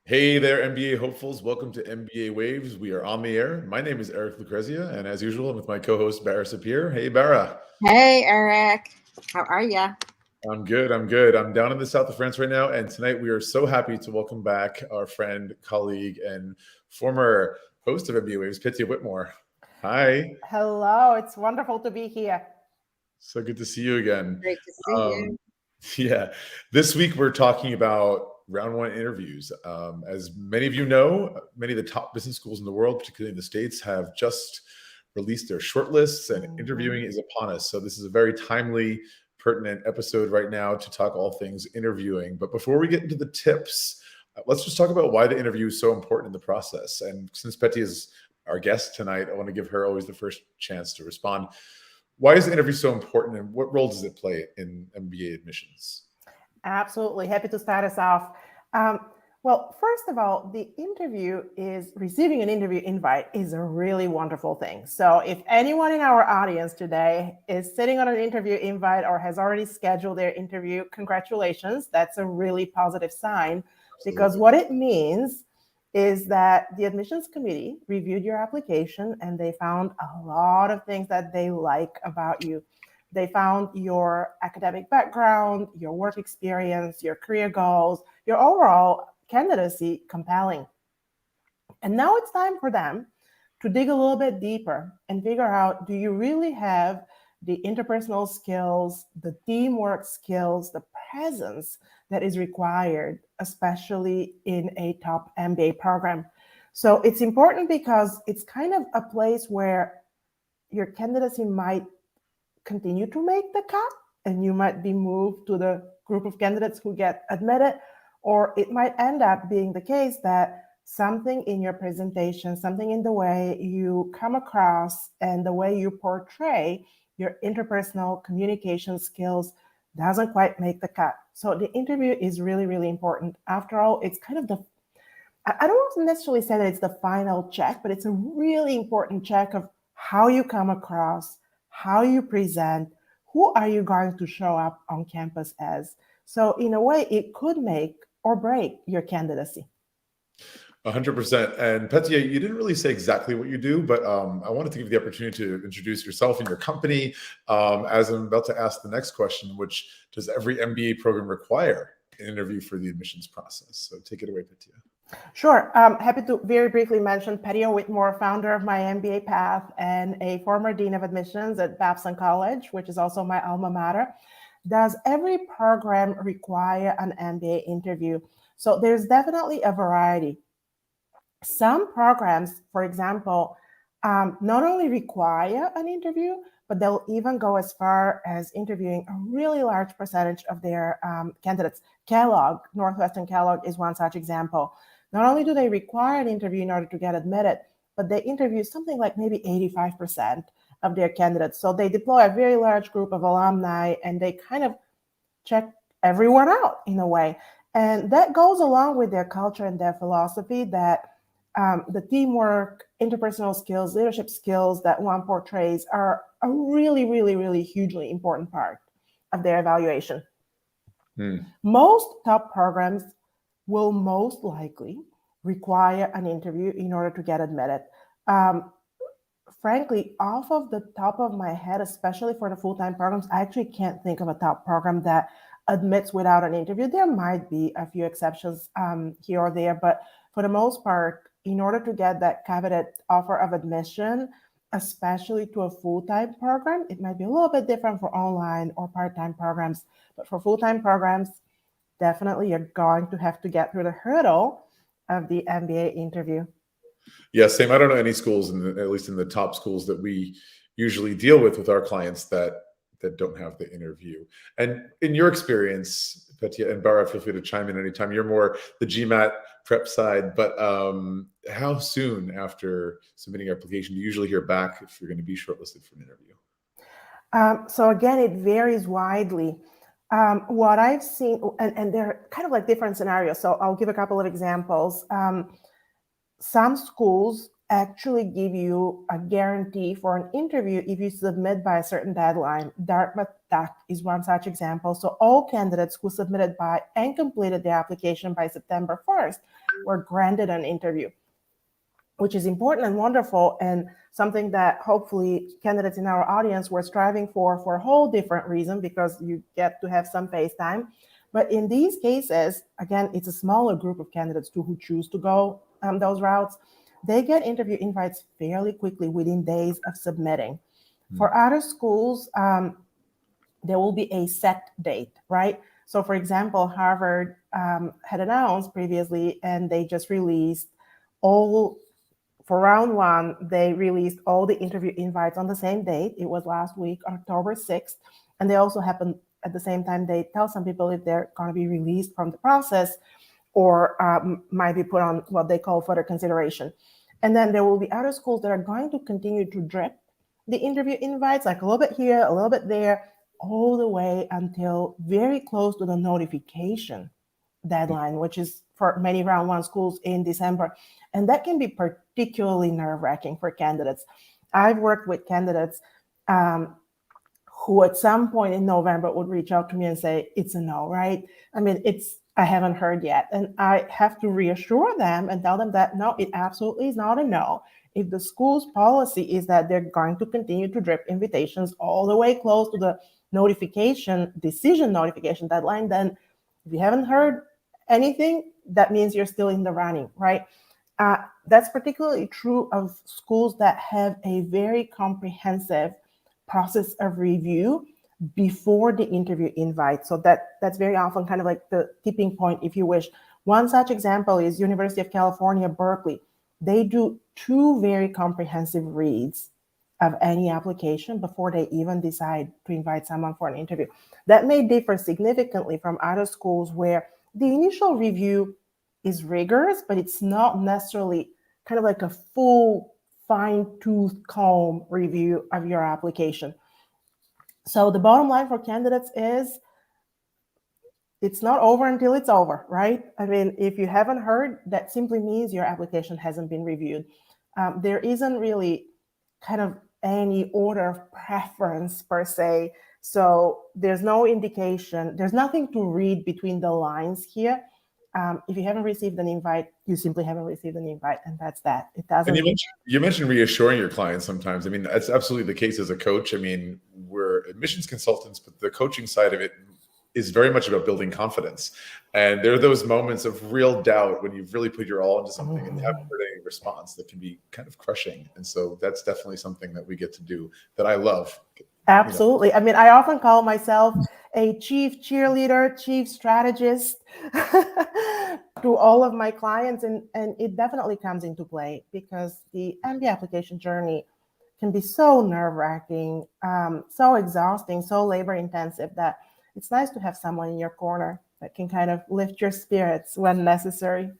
Hey there, MBA hopefuls. Welcome to MBA Waves. We are on the air. My name is Eric Lucrezia, and as usual, I'm with my co-host, Bara Sapir. Hey, Bara. Hey, Eric. How are ya? I'm good. I'm good. I'm down in the south of France right now, and tonight we are so happy to welcome back our friend, colleague, and former host of MBA Waves, Petia Whitmore. Hi. Hello, it's wonderful to be here. So good to see you again. Great to see you. Yeah. This week we're talking about round one interviews. As many of you know, many of the top business schools in the world, particularly in the States, have just released their shortlists and interviewing is upon us. So this is a very timely, pertinent episode right now to talk all things interviewing. But before we get into the tips, let's just talk about why the interview is so important in the process. And since Petia is our guest tonight, I want to give her always the first chance to respond. Why is the interview so important, and what role does it play in MBA admissions? Absolutely. Happy to start us off. Well, first of all, receiving an interview invite is a really wonderful thing. So if anyone in our audience today is sitting on an interview invite or has already scheduled their interview, congratulations. That's a really positive sign. Absolutely. Because what it means is that the admissions committee reviewed your application and they found a lot of things that they like about you. They found your academic background, your work experience, your career goals, your overall candidacy compelling. And now it's time for them to dig a little bit deeper and figure out, do you really have the interpersonal skills, the teamwork skills, the presence that is required, especially in a top MBA program. So it's important because it's kind of a place where your candidacy might continue to make the cut and you might be moved to the group of candidates who get admitted, or it might end up being the case that something in your presentation, something in the way you come across and the way you portray your interpersonal communication skills doesn't quite make the cut. So the interview is really, really important. After all, it's kind of I don't necessarily say that it's the final check, but it's a really important check of how you come across, how you present, who are you going to show up on campus as. So in a way, it could make or break your candidacy. 100%. And Petia, you didn't really say exactly what you do, but I wanted to give you the opportunity to introduce yourself and your company, as I'm about to ask the next question, which does every MBA program require an interview for the admissions process? So take it away, Petia. Sure. Happy to very briefly mention Petia Whitmore, founder of My MBA Path and a former dean of admissions at Babson College, which is also my alma mater. Does every program require an MBA interview? So there's definitely a variety. Some programs, for example, not only require an interview, but they'll even go as far as interviewing a really large percentage of their candidates. Kellogg, Northwestern Kellogg is one such example. Not only do they require an interview in order to get admitted, but they interview something like maybe 85% of their candidates. So they deploy a very large group of alumni and they kind of check everyone out in a way. And that goes along with their culture and their philosophy that the teamwork, interpersonal skills, leadership skills that one portrays are a really, really, really hugely important part of their evaluation. Most top programs will most likely require an interview in order to get admitted. Frankly, off of the top of my head, especially for the full-time programs, I actually can't think of a top program that admits without an interview. There might be a few exceptions here or there, but for the most part, in order to get that coveted offer of admission, especially to a full-time program, it might be a little bit different for online or part-time programs, but for full-time programs, definitely you're going to have to get through the hurdle of the MBA interview. Yeah, same. I don't know any schools, at least in the top schools that we usually deal with our clients that don't have the interview. And in your experience, Petia and Bara, feel free to chime in anytime. You're more the GMAT prep side, but how soon after submitting your application do you usually hear back if you're going to be shortlisted for an interview? So again, it varies widely. What I've seen, and they're kind of like different scenarios. So I'll give a couple of examples. Some schools actually give you a guarantee for an interview if you submit by a certain deadline. Dartmouth Tech is one such example. So all candidates who submitted by and completed their application by September 1st were granted an interview, which is important and wonderful, and something that hopefully candidates in our audience were striving for a whole different reason, because you get to have some face time. But in these cases, again, it's a smaller group of candidates too who choose to go those routes. They get interview invites fairly quickly, within days of submitting. For other schools, there will be a set date, right? So for example, Harvard had announced previously, and they just released for round one, they released all the interview invites on the same date. It was last week, October 6th. And they also happened at the same time. They tell some people if they're going to be released from the process, or might be put on what they call further consideration. And then there will be other schools that are going to continue to drip the interview invites, like a little bit here, a little bit there, all the way until very close to the notification deadline, which is for many round one schools in December. And that can be particularly nerve-wracking for candidates. I've worked with candidates who at some point in November would reach out to me and say, it's a no, right? I mean, I haven't heard yet. And I have to reassure them and tell them that, no, it absolutely is not a no. If the school's policy is that they're going to continue to drip invitations all the way close to the decision notification deadline, then if you haven't heard anything, that means you're still in the running, right? That's particularly true of schools that have a very comprehensive process of review before the interview invite. So that's very often kind of like the tipping point, if you wish. One such example is University of California, Berkeley. They do 2 very comprehensive reads of any application before they even decide to invite someone for an interview. That may differ significantly from other schools where the initial review is rigorous, but it's not necessarily kind of like a full fine-tooth comb review of your application. So the bottom line for candidates is it's not over until it's over, right? I mean, if you haven't heard, that simply means your application hasn't been reviewed. There isn't really kind of any order of preference per se. So there's no indication, there's nothing to read between the lines here. If you haven't received an invite, you simply haven't received an invite, and that's that. It doesn't. And you mentioned reassuring your clients sometimes. I mean, that's absolutely the case as a coach. I mean, we're admissions consultants, but the coaching side of it is very much about building confidence. And there are those moments of real doubt when you've really put your all into something and haven't heard any response that can be kind of crushing. And so that's definitely something that we get to do that I love. Absolutely. I mean, I often call myself a chief cheerleader, chief strategist to all of my clients. And it definitely comes into play because the MBA application journey can be so nerve-wracking, so exhausting, so labor-intensive that it's nice to have someone in your corner that can kind of lift your spirits when necessary.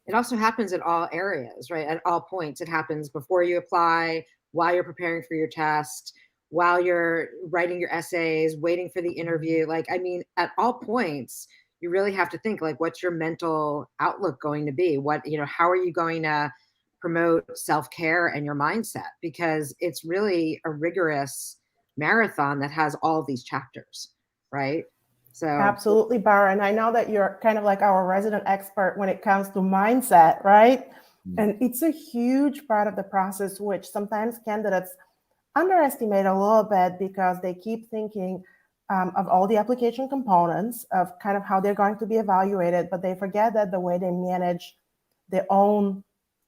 It also happens at all areas, right? At all points. It happens before you apply, while you're preparing for your test, while you're writing your essays, waiting for the interview. Like, I mean, at all points, you really have to think, like, what's your mental outlook going to be? How are you going to promote self-care and your mindset? Because it's really a rigorous marathon that has all of these chapters, right? So absolutely, Bara. And I know that you're kind of like our resident expert when it comes to mindset, right? And it's a huge part of the process, which sometimes candidates underestimate a little bit because they keep thinking of all the application components of kind of how they're going to be evaluated, but they forget that the way they manage their own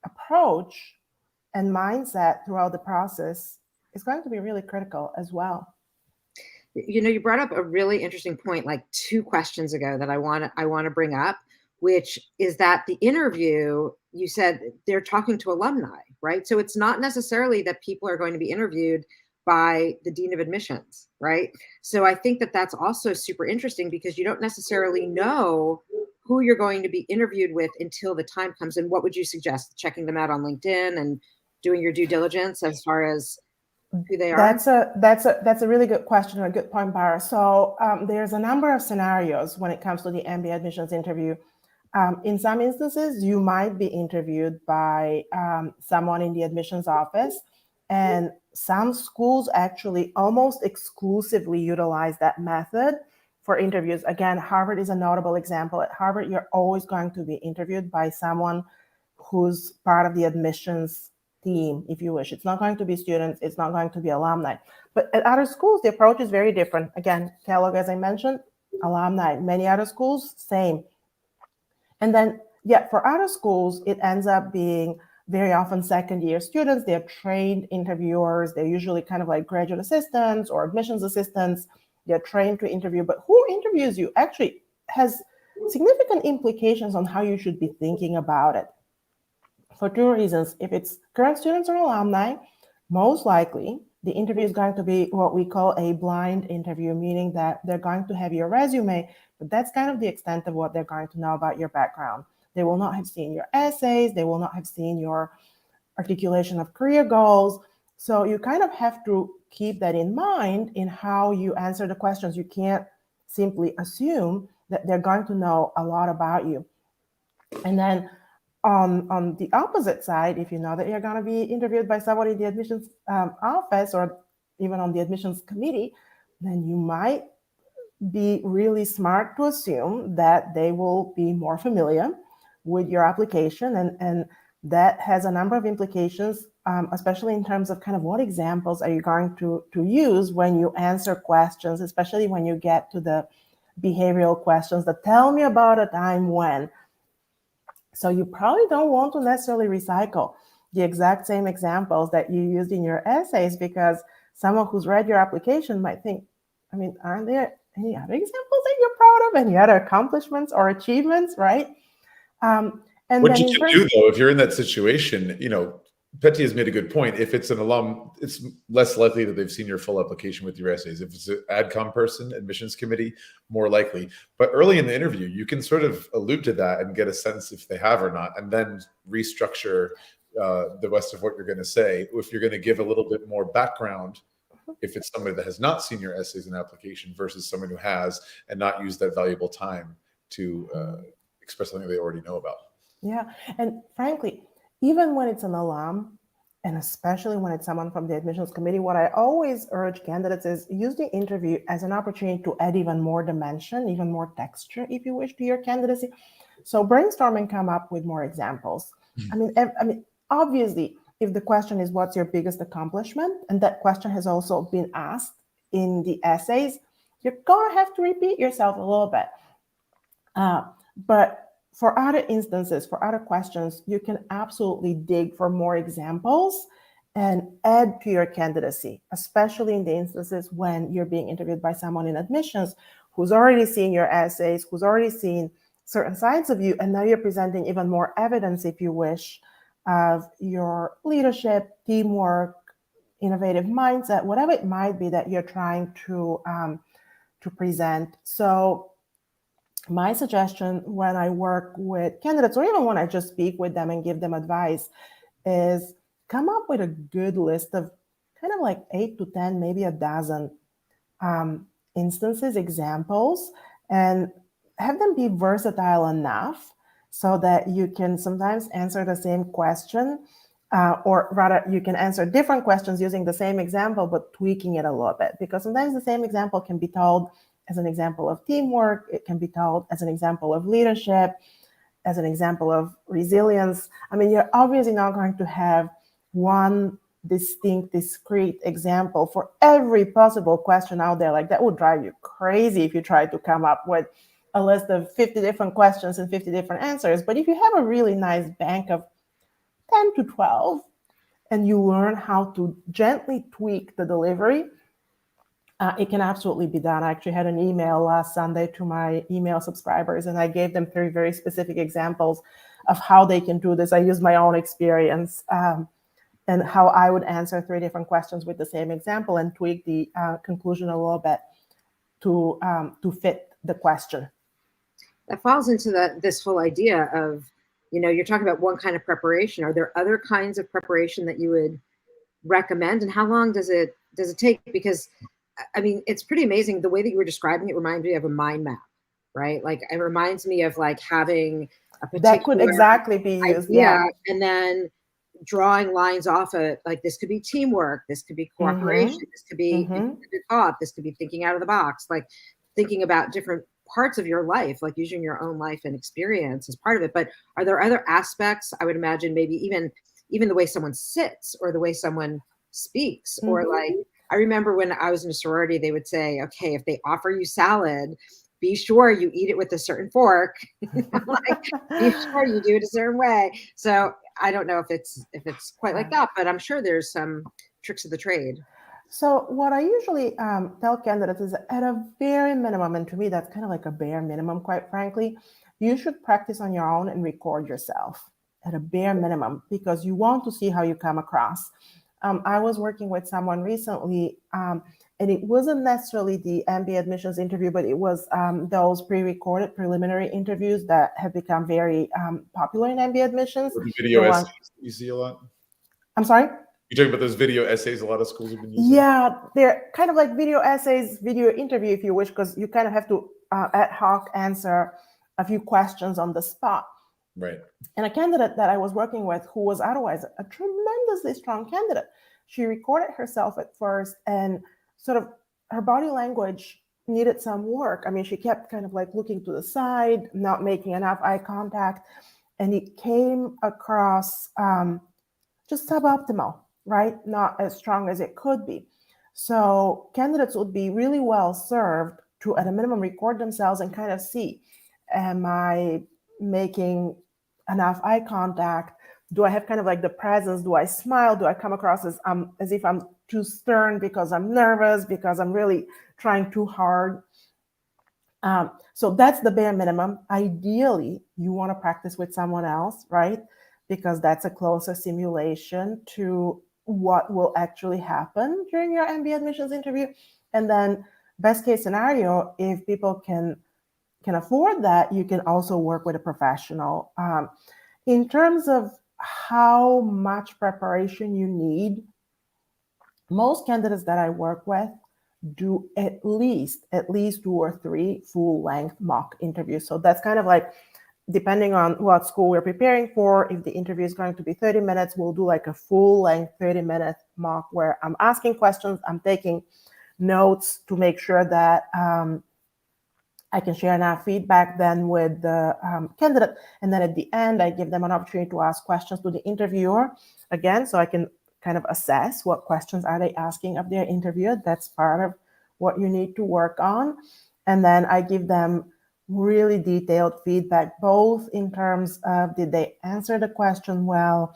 approach and mindset throughout the process is going to be really critical as well. You brought up a really interesting point, like 2 questions ago, that I want to bring up, which is that the interview, you said they're talking to alumni, right? So it's not necessarily that people are going to be interviewed by the dean of admissions, right? So I think that that's also super interesting because you don't necessarily know who you're going to be interviewed with until the time comes. And what would you suggest? Checking them out on LinkedIn and doing your due diligence as far as who they are? That's a really good question and a good point, Bara. So there's a number of scenarios when it comes to the MBA admissions interview. In some instances, you might be interviewed by someone in the admissions office, and some schools actually almost exclusively utilize that method for interviews. Again, Harvard is a notable example. At Harvard, you're always going to be interviewed by someone who's part of the admissions team, if you wish. It's not going to be students, it's not going to be alumni. But at other schools, the approach is very different. Again, Kellogg, as I mentioned, alumni. Many other schools, same. And then, yeah, for other schools, it ends up being very often second-year students. They're trained interviewers. They're usually kind of like graduate assistants or admissions assistants. They're trained to interview. But who interviews you actually has significant implications on how you should be thinking about it. For two reasons. If it's current students or alumni, most likely the interview is going to be what we call a blind interview, meaning that they're going to have your resume, but that's kind of the extent of what they're going to know about your background. They will not have seen your essays. They will not have seen your articulation of career goals. So you kind of have to keep that in mind in how you answer the questions. You can't simply assume that they're going to know a lot about you. And then on the opposite side, if you know that you're going to be interviewed by somebody in the admissions office or even on the admissions committee, then you might be really smart to assume that they will be more familiar with your application. And that has a number of implications, especially in terms of kind of what examples are you going to use when you answer questions, especially when you get to the behavioral questions that tell me about a time when. So you probably don't want to necessarily recycle the exact same examples that you used in your essays, because someone who's read your application might think, I mean, aren't there any other examples that you're proud of? Any other accomplishments or achievements, right? And what you can do, though, if you're in that situation, Petia has made a good point. If it's an alum, it's less likely that they've seen your full application with your essays. If it's an AdCom person, admissions committee, more likely. But early in the interview, you can sort of allude to that and get a sense if they have or not, and then restructure the rest of what you're going to say. If you're going to give a little bit more background, if it's somebody that has not seen your essays and application versus someone who has and not used that valuable time to express something they already know about. Yeah, and frankly, even when it's an alum, and especially when it's someone from the admissions committee, what I always urge candidates is use the interview as an opportunity to add even more dimension, even more texture, if you wish, to your candidacy. So brainstorm and come up with more examples. I mean, obviously, if the question is what's your biggest accomplishment, and that question has also been asked in the essays, you're gonna have to repeat yourself a little bit. But for other instances, for other questions, you can absolutely dig for more examples and add to your candidacy, especially in the instances when you're being interviewed by someone in admissions who's already seen your essays, who's already seen certain sides of you, and now you're presenting even more evidence, if you wish, of your leadership, teamwork, innovative mindset, whatever it might be that you're trying to present. So my suggestion when I work with candidates, or even when I just speak with them and give them advice, is come up with a good list of kind of like 8 to 10, maybe a dozen instances, examples, and have them be versatile enough so that you can sometimes answer the same question, or rather you can answer different questions using the same example, but tweaking it a little bit, because sometimes the same example can be told as an example of teamwork. It can be told as an example of leadership, as an example of resilience. I mean, you're obviously not going to have one distinct, discrete example for every possible question out there. Like, that would drive you crazy if you try to come up with a list of 50 different questions and 50 different answers. But if you have a really nice bank of 10 to 12, and you learn how to gently tweak the delivery, it can absolutely be done. I actually had an email last Sunday to my email subscribers, and I gave them 3 very specific examples of how they can do this. I used my own experience and how I would answer 3 different questions with the same example and tweak the conclusion a little bit to fit the question. That falls into this whole idea of, you're talking about one kind of preparation. Are there other kinds of preparation that you would recommend, and how long does it take? Because I mean, it's pretty amazing. The way that you were describing it reminded me of a mind map. right? Like it reminds me of like having a That could particular exactly be used. idea Yeah. and then drawing lines off of like this could be teamwork, this could be cooperation, Mm-hmm. this could be Mm-hmm. thought, this could be thinking out of the box, like thinking about different parts of your life, like using your own life and experience as part of it. But are there other aspects? I would imagine maybe even the way someone sits or the way someone speaks, or Mm-hmm. like I remember when I was in a sorority, they would say, okay, if they offer you salad, be sure you eat it with a certain fork. Like, be sure you do it a certain way. So I don't know if it's quite like that, but I'm sure there's some tricks of the trade. So what I usually tell candidates is at a very minimum, and to me that's kind of like a bare minimum, quite frankly, you should practice on your own and record yourself at a bare minimum because you want to see how you come across. I was working with someone recently, and it wasn't necessarily the MBA admissions interview, but it was those pre-recorded preliminary interviews that have become very popular in MBA admissions. Or the video The essays one, that you see a lot. I'm sorry? You talking about those video essays a lot of schools have been using? Yeah, they're kind of like video essays, video interview, if you wish, because you kind of have to ad hoc answer a few questions on the spot. Right. And a candidate that I was working with who was otherwise a tremendously strong candidate, she recorded herself at first and sort of her body language needed some work. I mean, she kept kind of like looking to the side, not making enough eye contact, and it came across just suboptimal, right? Not as strong as it could be. So candidates would be really well served to, at a minimum, record themselves and kind of see, am I making enough eye contact? Do I have kind of like the presence? Do I smile? Do I come across as if I'm too stern because I'm nervous, because I'm really trying too hard? So that's the bare minimum. Ideally, you want to practice with someone else, right? Because that's a closer simulation to what will actually happen during your MBA admissions interview. And then best case scenario, if people can afford that, you can also work with a professional. In terms of how much preparation you need, most candidates that I work with do at least 2 or 3 full-length mock interviews. So that's kind of like, depending on what school we're preparing for, if the interview is going to be 30 minutes, we'll do like a full-length 30-minute mock where I'm asking questions, I'm taking notes to make sure that I can share enough feedback then with the candidate. And then at the end, I give them an opportunity to ask questions to the interviewer again, so I can kind of assess what questions are they asking of their interviewer. That's part of what you need to work on. And then I give them really detailed feedback, both in terms of did they answer the question well,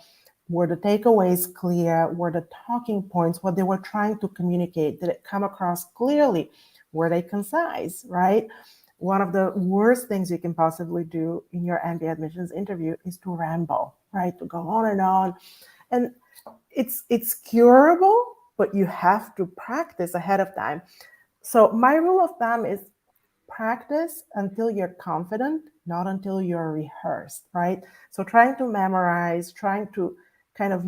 were the takeaways clear, were the talking points, what they were trying to communicate, did it come across clearly, were they concise, right? One of the worst things you can possibly do in your MBA admissions interview is to ramble, right? To go on and on. And it's curable, but you have to practice ahead of time. So my rule of thumb is practice until you're confident, not until you're rehearsed, right? So trying to memorize, trying to kind of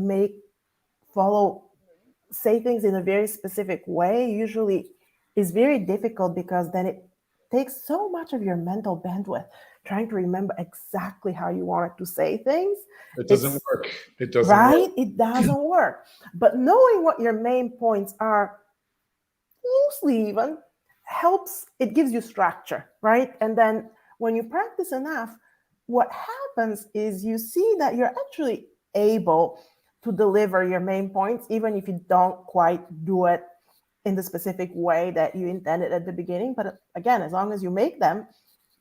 say things in a very specific way usually is very difficult because then it takes so much of your mental bandwidth trying to remember exactly how you wanted to say things. It doesn't work. It doesn't right? work. It doesn't work. But knowing what your main points are, loosely even, helps, it gives you structure, right? And then when you practice enough, what happens is you see that you're actually able to deliver your main points, even if you don't quite do it in the specific way that you intended at the beginning. But again, as long as you make them,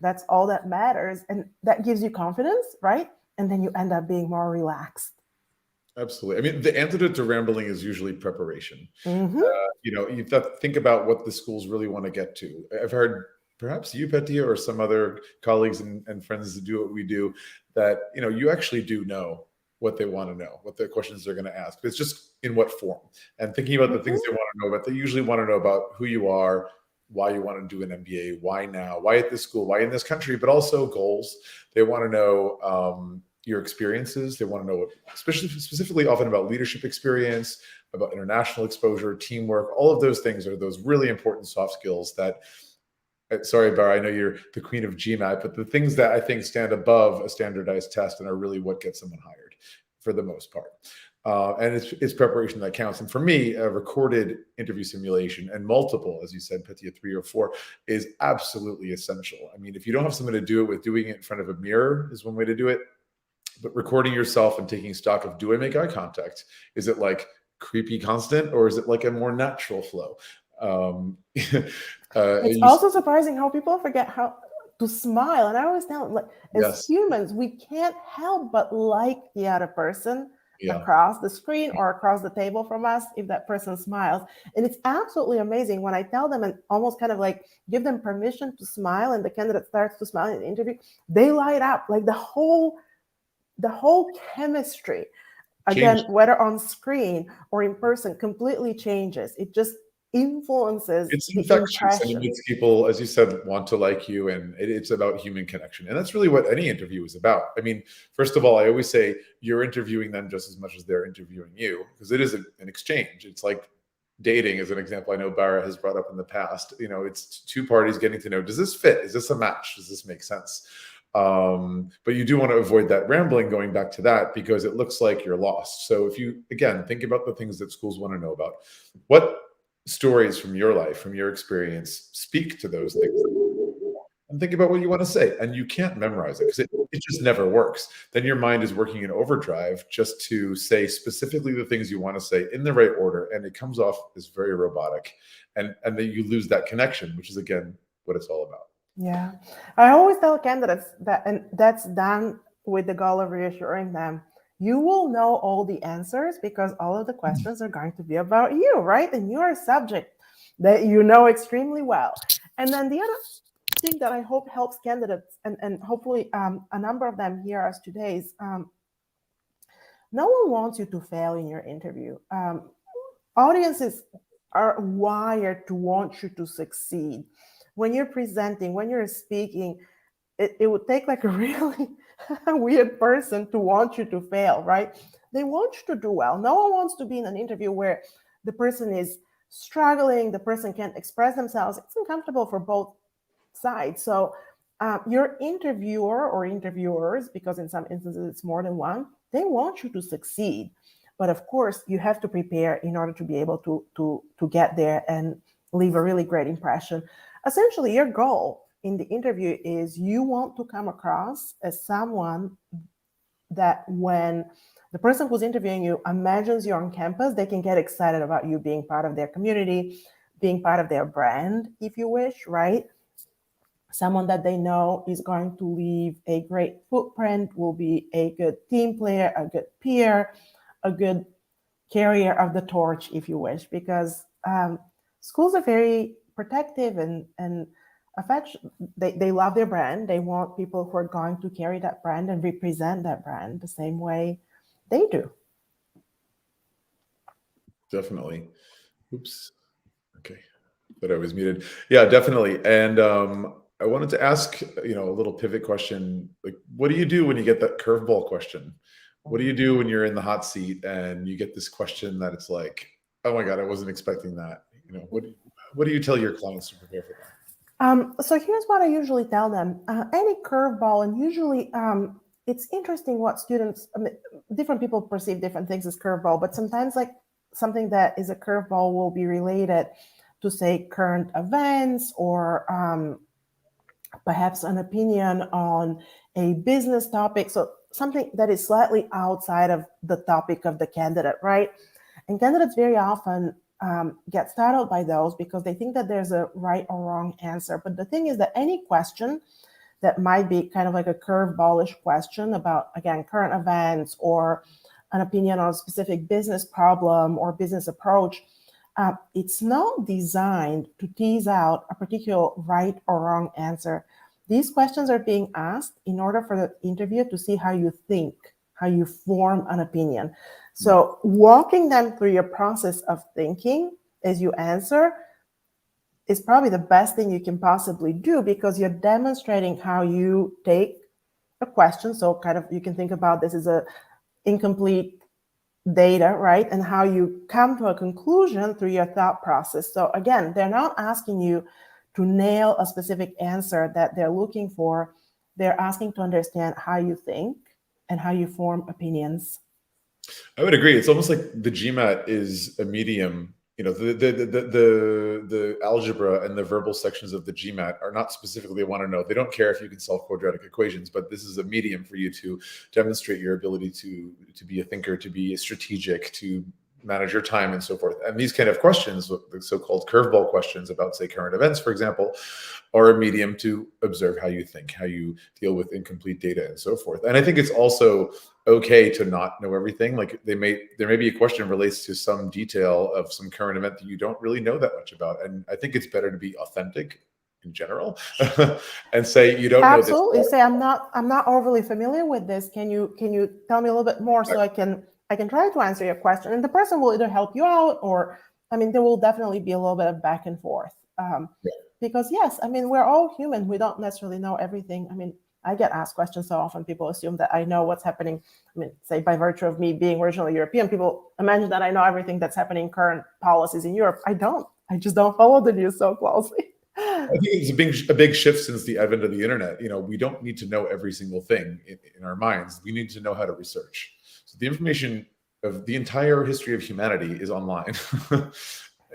that's all that matters. And that gives you confidence, right? And then you end up being more relaxed. Absolutely. I mean, the antidote to rambling is usually preparation. Mm-hmm. You have to think about what the schools really want to get to. I've heard perhaps you, Petia, or some other colleagues and friends that do what we do, that, you actually do know what they want to know, what the questions they're going to ask. But it's just in what form. And thinking about the things they want to know about, they usually want to know about who you are, why you want to do an MBA, why now, why at this school, why in this country, but also goals. They want to know your experiences. They want to know, specifically often about leadership experience, about international exposure, teamwork. All of those things are those really important soft skills that sorry, Bara, I know you're the queen of GMAT, but the things that I think stand above a standardized test and are really what gets someone hired for the most part. And it's preparation that counts. And for me, a recorded interview simulation and multiple, as you said, Petia, 3 or 4, is absolutely essential. I mean, if you don't have someone to do it with, doing it in front of a mirror is one way to do it. But recording yourself and taking stock of, do I make eye contact? Is it like creepy constant, or is it like a more natural flow? It's also surprising how people forget how to smile. And I always tell them, like, as humans, we can't help but like the other person across the screen or across the table from us if that person smiles. And it's absolutely amazing when I tell them and almost kind of like give them permission to smile, and the candidate starts to smile in the interview, they light up. Like the whole chemistry, again, whether on screen or in person, completely changes. It just influences the impression. And it makes people, as you said, want to like you, and it's about human connection. And that's really what any interview is about. I mean, first of all, I always say you're interviewing them just as much as they're interviewing you, because it is an exchange. It's like dating, as an example I know Bara has brought up in the past. You know, it's two parties getting to know, does this fit? Is this a match? Does this make sense? But you do want to avoid that rambling, going back to that, because it looks like you're lost. So if you, again, think about the things that schools want to know about. What stories from your life, from your experience, speak to those things, and think about what you want to say. And you can't memorize it, because it just never works. Then your mind is working in overdrive just to say specifically the things you want to say in the right order, and it comes off as very robotic, and then you lose that connection, which is, again, what it's all about. Yeah, I always tell candidates that, and that's done with the goal of reassuring them, you will know all the answers because all of the questions are going to be about you, right? And you're a subject that you know extremely well. And then the other thing that I hope helps candidates, and hopefully a number of them hear us today, is no one wants you to fail in your interview. Audiences are wired to want you to succeed. When you're presenting, when you're speaking, it would take like a really weird person to want you to fail, right? They want you to do well. No one wants to be in an interview where the person is struggling, the person can't express themselves. It's uncomfortable for both sides. So your interviewer or interviewers, because in some instances it's more than one, they want you to succeed. But of course, you have to prepare in order to be able to get there and leave a really great impression. Essentially, your goal in the interview is you want to come across as someone that when the person who's interviewing you imagines you're on campus, they can get excited about you being part of their community, being part of their brand, if you wish, right? Someone that they know is going to leave a great footprint, will be a good team player, a good peer, a good carrier of the torch, if you wish, because schools are very protective and affection. They love their brand. They want people who are going to carry that brand and represent that brand the same way they do. Definitely. Oops. Okay. Thought I was muted. Yeah, definitely. And I wanted to ask, a little pivot question. Like, what do you do when you get that curveball question? What do you do when you're in the hot seat and you get this question that it's like, oh my God, I wasn't expecting that. What do you tell your clients to prepare for that? So here's what I usually tell them. Any curveball, and usually it's interesting what students, different people perceive different things as curveball, but sometimes like something that is a curveball will be related to, say, current events, or perhaps an opinion on a business topic. So something that is slightly outside of the topic of the candidate, right? And candidates very often get startled by those because they think that there's a right or wrong answer. But the thing is that any question that might be kind of like a curveballish question about, again, current events or an opinion on a specific business problem or business approach, it's not designed to tease out a particular right or wrong answer. These questions are being asked in order for the interviewer to see how you think, how you form an opinion. So walking them through your process of thinking as you answer is probably the best thing you can possibly do, because you're demonstrating how you take a question. So kind of, you can think about this as a incomplete data, right? And how you come to a conclusion through your thought process. So again, they're not asking you to nail a specific answer that they're looking for. They're asking to understand how you think and how you form opinions. I would agree. It's almost like the GMAT is a medium. The algebra and the verbal sections of the GMAT are not specifically want to know. They don't care if you can solve quadratic equations, but this is a medium for you to demonstrate your ability to be a thinker, to be strategic, to manage your time and so forth. And these kind of questions, the so-called curveball questions about, say, current events, for example, are a medium to observe how you think, how you deal with incomplete data and so forth. And I think it's also okay to not know everything. Like there may be a question relates to some detail of some current event that you don't really know that much about. And I think it's better to be authentic in general and say you don't know this. Absolutely. Say I'm not overly familiar with this. Can you tell me a little bit more so I can try to answer your question? And the person will either help you out or, there will definitely be a little bit of back and forth. Because yes, we're all human. We don't necessarily know everything. I get asked questions so often. People assume that I know what's happening. Say by virtue of me being originally European, people imagine that I know everything that's happening, current policies in Europe. I don't. I just don't follow the news so closely. I think it's a big shift since the advent of the internet. We don't need to know every single thing in our minds. We need to know how to research. So the information of the entire history of humanity is online,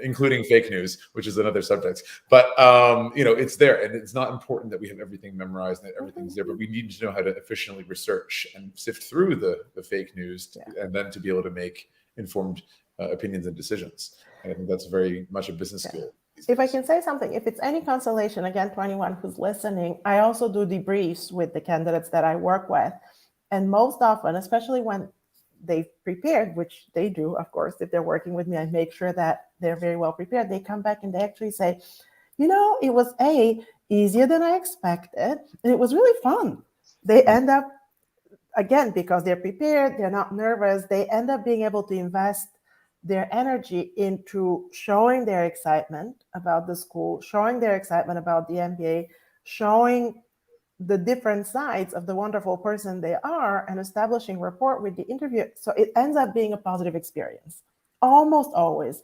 including fake news, which is another subject. But it's there, and it's not important that we have everything memorized and that everything's there. But we need to know how to efficiently research and sift through the fake news, and then to be able to make informed opinions and decisions. And I think that's very much a business skill. If I can say something, if it's any consolation, again, to anyone who's listening, I also do debriefs with the candidates that I work with. And most often, especially when they've prepared, which they do, of course, if they're working with me, I make sure that they're very well prepared. They come back and they actually say, it was easier than I expected, and it was really fun. They end up, again, because they're prepared, they're not nervous, they end up being able to invest their energy into showing their excitement about the school, showing their excitement about the MBA, showing the different sides of the wonderful person they are, and establishing rapport with the interviewer. So it ends up being a positive experience. Almost always.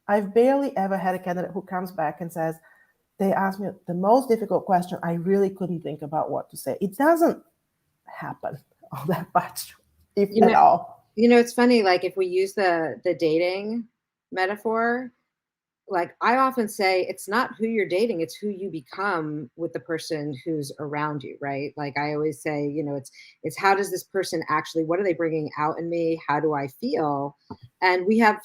I've barely ever had a candidate who comes back and says, they asked me the most difficult question, I really couldn't think about what to say. It doesn't happen all that much, if at all. It's funny, like if we use the dating metaphor, like I often say, it's not who you're dating, it's who you become with the person who's around you, right? Like I always say, it's how does this person actually, what are they bringing out in me? How do I feel? And we have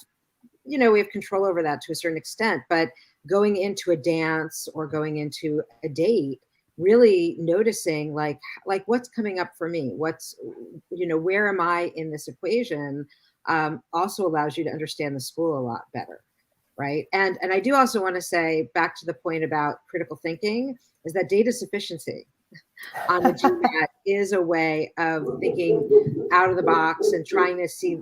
control over that to a certain extent, but going into a dance or going into a date, really noticing like what's coming up for me, what's, where am I in this equation, also allows you to understand the school a lot better. Right. And I do also want to say, back to the point about critical thinking, is that data sufficiency on the GMAT is a way of thinking out of the box and trying to see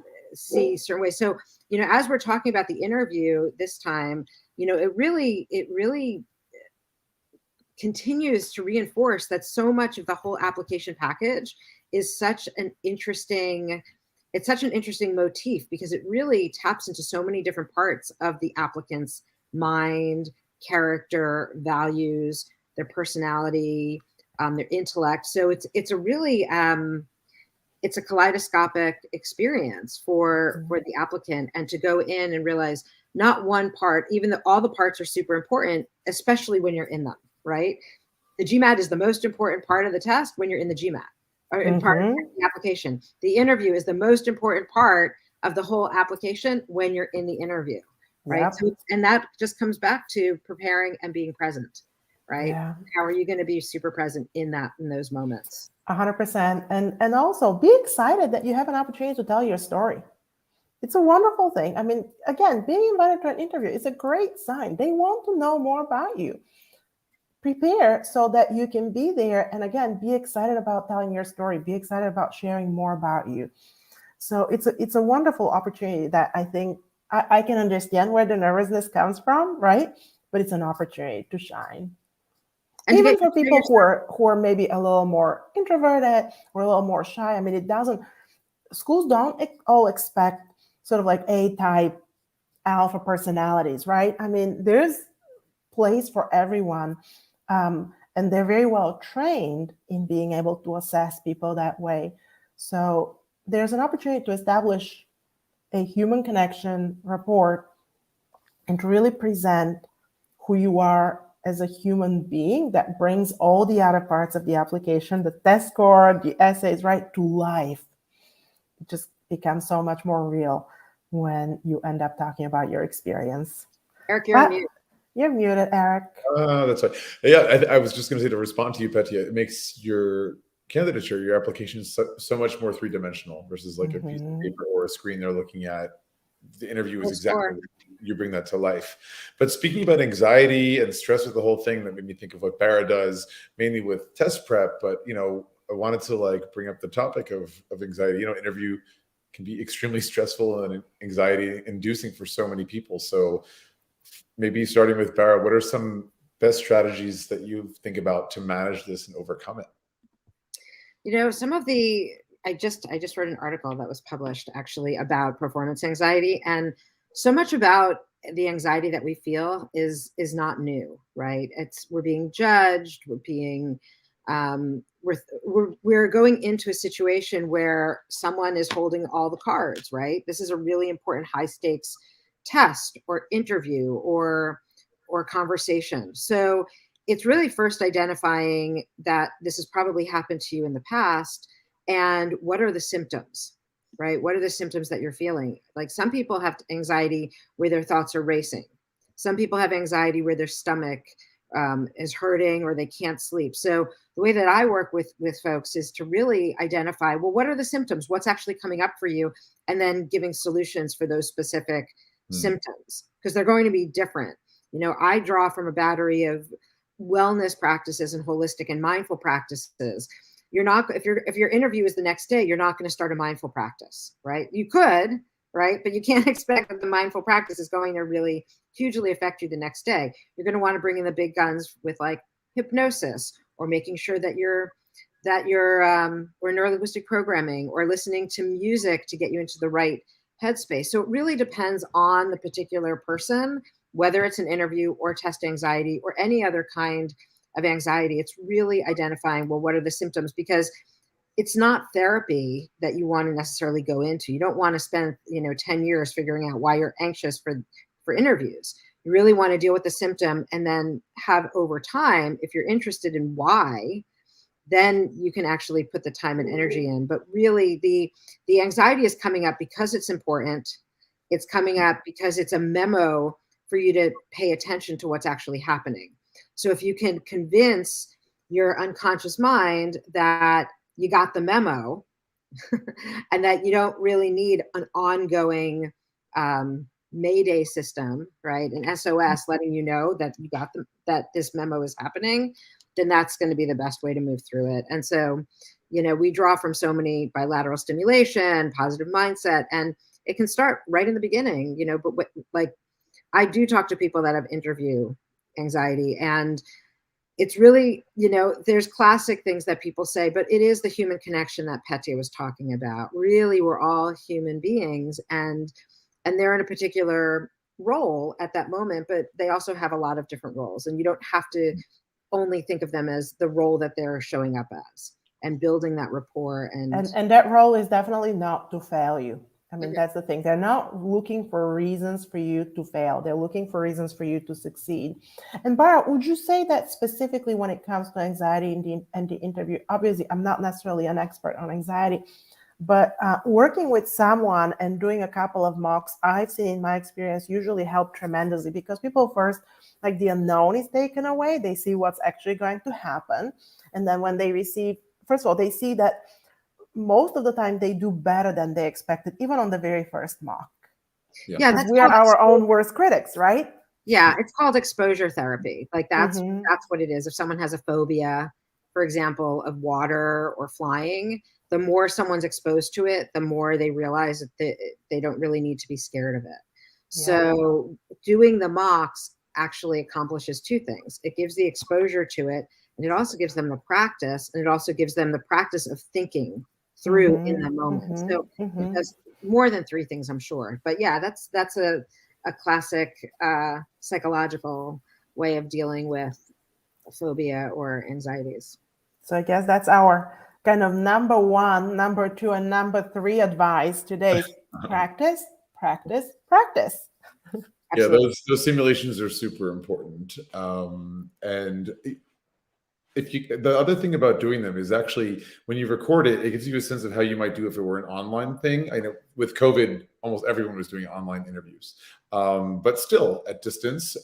certain ways. So, as we're talking about the interview this time, it really continues to reinforce that so much of the whole application package is such an interesting motif, because it really taps into so many different parts of the applicant's mind, character, values, their personality, their intellect. So it's a really it's a kaleidoscopic experience for the applicant, and to go in and realize not one part, even though all the parts are super important, especially when you're in them, right? The GMAT is the most important part of the test when you're in the GMAT, or in part of the application. The interview is the most important part of the whole application when you're in the interview, right? Yep. So, and that just comes back to preparing and being present, right? Yeah. How are you going to be super present in those moments? 100%. And also be excited that you have an opportunity to tell your story. It's a wonderful thing. Again, being invited to an interview is a great sign. They want to know more about you. Prepare so that you can be there. And again, be excited about telling your story. Be excited about sharing more about you. So it's a wonderful opportunity that I think I can understand where the nervousness comes from, right? But it's an opportunity to shine. And even for people who are maybe a little more introverted or a little more shy, schools don't all expect sort of like A-type alpha personalities, right? There's place for everyone. And they're very well trained in being able to assess people that way. So there's an opportunity to establish a human connection, rapport, and to really present who you are as a human being that brings all the other parts of the application, the test score, the essays, right, to life. It just becomes so much more real when you end up talking about your experience. Eric, you're on mute. You're muted, Eric. That's right. Yeah, I was just going to say, to respond to you, Petia, it makes your candidature, your application so much more three-dimensional versus like a piece of paper or a screen they're looking at. The interview is exactly, you bring that to life. But speaking about anxiety and stress with the whole thing, that made me think of what Bara does, mainly with test prep. But, you know, I wanted to like bring up the topic of anxiety. You know, interview can be extremely stressful and anxiety inducing for so many people. So maybe starting with Bara, what are some best strategies that you think about to manage this and overcome it? You know, some of the, I just read an article that was published actually about performance anxiety, and so much about the anxiety that we feel is not new, right? We're being judged, we're being, we're going into a situation where someone is holding all the cards, right? This is a really important high stakes test or interview or conversation. So it's really first identifying that this has probably happened to you in the past, and what are the symptoms, right? What are the symptoms that you're feeling? Like, some people have anxiety where their thoughts are racing. Some people have anxiety where their stomach is hurting or they can't sleep. So the way that I work with folks is to really identify, well, what are the symptoms? What's actually coming up for you? And then giving solutions for those specific symptoms, because they're going to be different. You know, I draw from a battery of wellness practices and holistic and mindful practices. You're not, if your interview is the next day, you're not going to start a mindful practice, right? You could, right? But you can't expect that the mindful practice is going to really hugely affect you the next day. You're going to want to bring in the big guns with like hypnosis, or making sure that you're or neurolinguistic programming, or listening to music to get you into the right headspace. So it really depends on the particular person, whether it's an interview or test anxiety or any other kind of anxiety. It's really identifying, well, what are the symptoms? Because it's not therapy that you want to necessarily go into. You don't want to spend, 10 years figuring out why you're anxious for interviews. You really want to deal with the symptom, and then have, over time, if you're interested in why, then you can actually put the time and energy in. But really, the anxiety is coming up because it's important. It's coming up because it's a memo for you to pay attention to what's actually happening. So if you can convince your unconscious mind that you got the memo and that you don't really need an ongoing Mayday system, right? An SOS letting you know that you got that this memo is happening, then that's going to be the best way to move through it. And so, we draw from so many bilateral stimulation, positive mindset, and it can start right in the beginning, but like, I do talk to people that have interview anxiety, and it's really, there's classic things that people say, but it is the human connection that Petia was talking about. Really, we're all human beings, and they're in a particular role at that moment, but they also have a lot of different roles, and you don't have to only think of them as the role that they're showing up as, and building that rapport. And that role is definitely not to fail you. I mean, that's the thing. They're not looking for reasons for you to fail. They're looking for reasons for you to succeed. And Bara, would you say that specifically when it comes to anxiety in the interview, obviously I'm not necessarily an expert on anxiety, but working with someone and doing a couple of mocks, I've seen in my experience usually help tremendously, because people first, like, the unknown is taken away. They see what's actually going to happen. And then when they receive, first of all, they see that most of the time they do better than they expected, even on the very first mock. Yeah, because we are our own worst critics, right? Yeah, it's called exposure therapy. Like, that's what it is. If someone has a phobia, for example, of water or flying, the more someone's exposed to it, the more they realize that they don't really need to be scared of it. Yeah. So doing the mocks actually accomplishes two things. It gives the exposure to it, and it also gives them the practice, and it also gives them the practice of thinking through in the moment. So it does more than three things, I'm sure. But yeah, that's a classic psychological way of dealing with phobia or anxieties. So I guess that's our kind of number one, number two, and number three advice today. Practice, practice, practice. Yeah, those simulations are super important. And if you, the other thing about doing them is actually when you record it, it gives you a sense of how you might do if it were an online thing. I know with COVID, almost everyone was doing online interviews, but still at distance.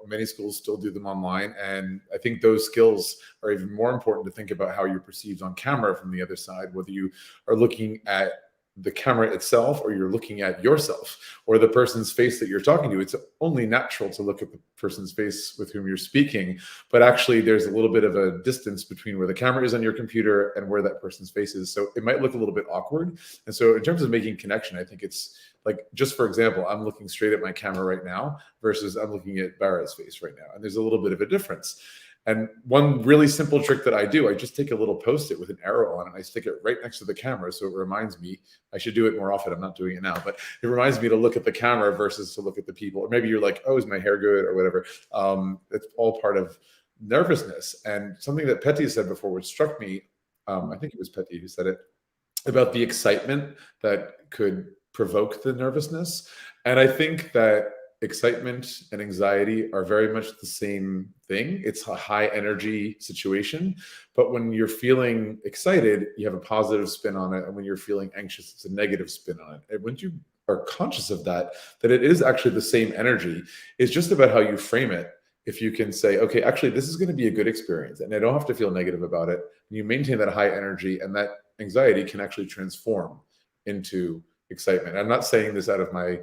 Many schools still do them online, and I think those skills are even more important to think about how you're perceived on camera from the other side, whether you are looking at the camera itself or you're looking at yourself or the person's face that you're talking to. It's only natural to look at the person's face with whom you're speaking, but actually there's a little bit of a distance between where the camera is on your computer and where that person's face is. So it might look a little bit awkward. And so in terms of making connection, I think it's like, just for example, I'm looking straight at my camera right now versus I'm looking at Bara's face right now. And there's a little bit of a difference. And one really simple trick that I do, I just take a little Post-it with an arrow on it. And I stick it right next to the camera. So it reminds me, I should do it more often. I'm not doing it now, but it reminds me to look at the camera versus to look at the people. Or maybe you're like, oh, is my hair good or whatever. It's all part of nervousness. And something that Petia said before, which struck me, I think it was Petia who said it, about the excitement that could provoke the nervousness. And I think that excitement and anxiety are very much the same thing. It's a high energy situation, but when you're feeling excited, you have a positive spin on it. And when you're feeling anxious, it's a negative spin on it. And when you are conscious of that it is actually the same energy, it's just about how you frame it. If you can say, okay, actually, this is going to be a good experience and I don't have to feel negative about it. And you maintain that high energy, and that anxiety can actually transform into excitement. I'm not saying this out of my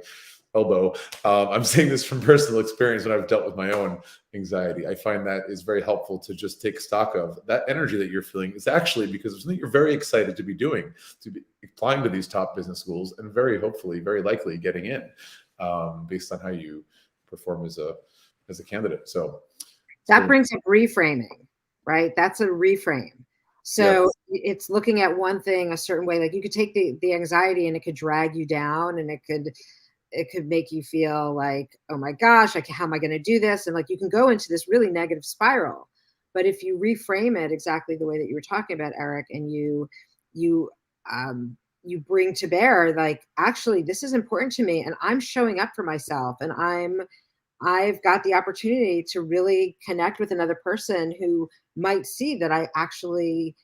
elbow. I'm saying this from personal experience when I've dealt with my own anxiety. I find that is very helpful to just take stock of that energy that you're feeling is actually because of something you're very excited to be doing, to be applying to these top business schools and very hopefully, very likely getting in based on how you perform as a candidate. So that brings up reframing, right? That's a reframe. So it's looking at one thing a certain way. Like you could take the anxiety and it could drag you down, and it could make you feel like, oh my gosh, how am I going to do this? And like you can go into this really negative spiral. But if you reframe it exactly the way that you were talking about, Eric, and you bring to bear, like, actually, this is important to me, and I'm showing up for myself, and I've got the opportunity to really connect with another person who might see that I actually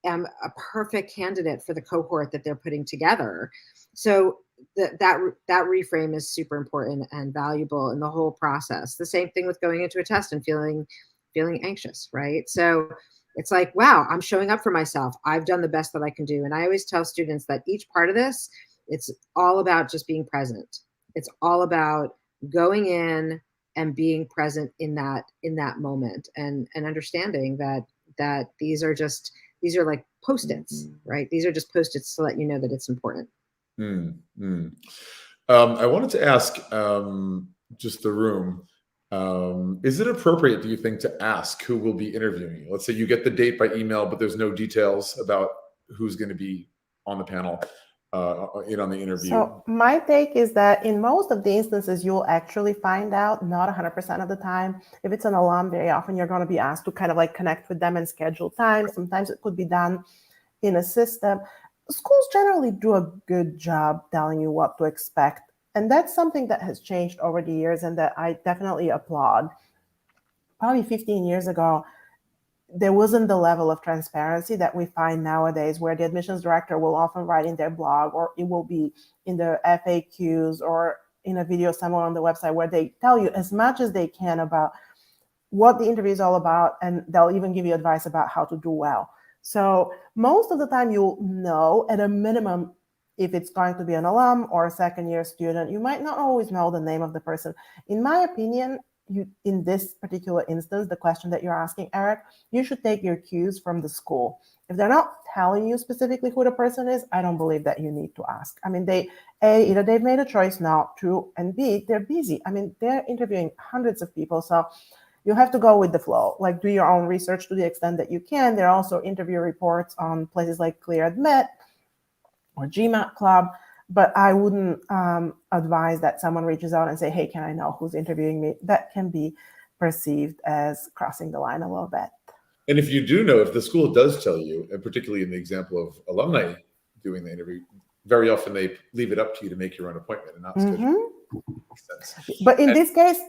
am a perfect candidate for the cohort that they're putting together. So that reframe is super important and valuable in the whole process. The same thing with going into a test and feeling anxious, right? So it's like, wow, I'm showing up for myself. I've done the best that I can do. And I always tell students that each part of this, it's all about just being present. It's all about going in and being present in that moment, and understanding that these are like Post-its, right? These are just Post-its to let you know that it's important. I wanted to ask just the room, is it appropriate, do you think, to ask who will be interviewing you? Let's say you get the date by email, but there's no details about who's going to be on the panel, on the interview. So my take is that in most of the instances, you'll actually find out, not 100% of the time. If it's an alum, very often you're going to be asked to kind of like connect with them and schedule time. Sometimes it could be done in a system. Schools generally do a good job telling you what to expect. And that's something that has changed over the years and that I definitely applaud. Probably 15 years ago, there wasn't the level of transparency that we find nowadays, where the admissions director will often write in their blog, or it will be in the FAQs or in a video somewhere on the website, where they tell you as much as they can about what the interview is all about, and they'll even give you advice about how to do well. So most of the time you'll know at a minimum if it's going to be an alum or a second-year student. You might not always know the name of the person. In my opinion, in this particular instance, the question that you're asking, Eric, you should take your cues from the school. If they're not telling you specifically who the person is, I don't believe that you need to ask. I mean, either they've made a choice not to, and B, they're busy. I mean, they're interviewing hundreds of people, so you have to go with the flow. Like, do your own research to the extent that you can. There are also interview reports on places like ClearAdmit or GMAT Club, but I wouldn't advise that someone reaches out and say, hey, can I know who's interviewing me? That can be perceived as crossing the line a little bit. And if you do know, if the school does tell you, and particularly in the example of alumni doing the interview, very often they leave it up to you to make your own appointment and not schedule. Makes sense. But in this case,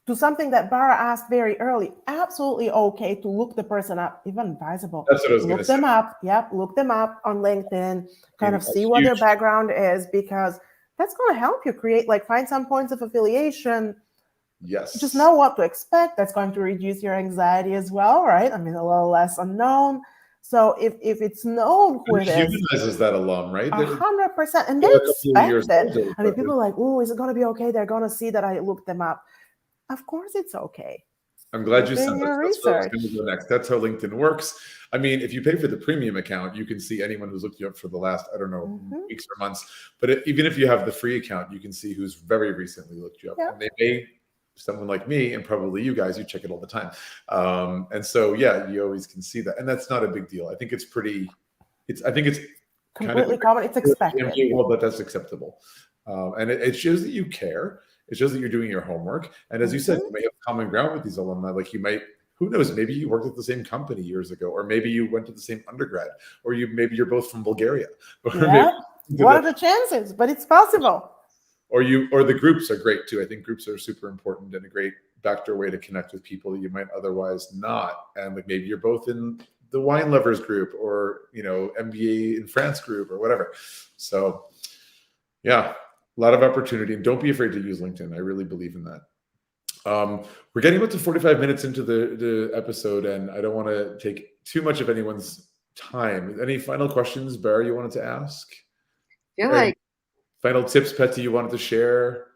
to something that Bara asked very early, absolutely okay to look the person up, even advisable. That's what I was going to Look say. them up. Yep, look them up on LinkedIn, kind of That's see what their huge. background is, because that's going to help you create, like, find some points of affiliation. Yes. Just know what to expect. That's going to reduce your anxiety as well, right? I mean, a little less unknown. So if it's known who it is, humanizes that alum, right? 100%, and they They're a couple of years expect it. older, I mean, but people are like, "Oh, is it going to be okay? They're going to see that I looked them up." Of course, it's okay. I'm glad you Doing said that. your That's where I was research. going to go next. That's how LinkedIn works. I mean, if you pay for the premium account, you can see anyone who's looked you up for the last, I don't know, weeks or months. But even if you have the free account, you can see who's very recently looked you up. Yeah. And they may, someone like me, and probably you guys, you check it all the time. And so, yeah, you always can see that. And that's not a big deal. I think it's Completely common. It's expected. Well, but that's acceptable. And it shows that you care. It shows that you're doing your homework. And as you said, you may have common ground with these alumni. Like you might, who knows, maybe you worked at the same company years ago, or maybe you went to the same undergrad, or maybe you're both from Bulgaria. Yeah. What are the chances? But it's possible. Or the groups are great too. I think groups are super important and a great backdoor way to connect with people you might otherwise not. And like maybe you're both in the wine lovers group, or MBA in France group, or whatever. So yeah, a lot of opportunity, and don't be afraid to use LinkedIn. I really believe in that. We're getting about to 45 minutes into the episode, and I don't want to take too much of anyone's time. Any final questions, Bara, you wanted to ask? Final tips, Petia, you wanted to share?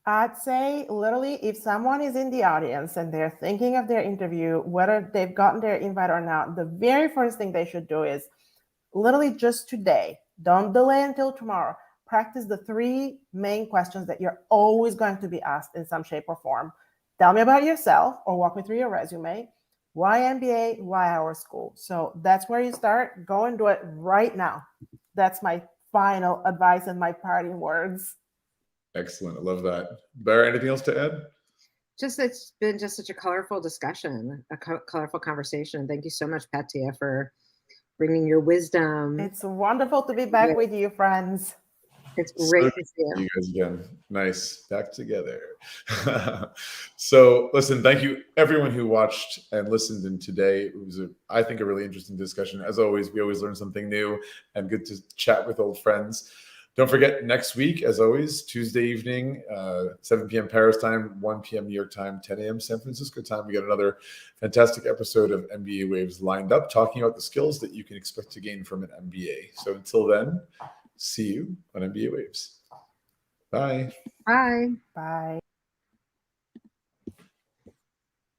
I'd say literally, if someone is in the audience and they're thinking of their interview, whether they've gotten their invite or not, the very first thing they should do is literally just today, don't delay until tomorrow, practice the 3 main questions that you're always going to be asked in some shape or form. Tell me about yourself, or walk me through your resume. Why MBA? Why our school? So that's where you start. Go and do it right now. That's my final advice and my parting words. Excellent. I love that. Bara, anything else to add? It's been just such a colorful discussion, a colorful conversation. Thank you so much, Petia, for bringing your wisdom. It's wonderful to be back with you, friends. It's great to see you guys again. Nice. Back together. So listen, thank you everyone who watched and listened in today. It was, I think, a really interesting discussion. As always, we always learn something new, and good to chat with old friends. Don't forget, next week, as always, Tuesday evening, 7 p.m. Paris time, 1 p.m. New York time, 10 a.m. San Francisco time, we got another fantastic episode of MBA Waves lined up, talking about the skills that you can expect to gain from an MBA. So until then, see you on MBA Waves. Bye. Bye. Bye.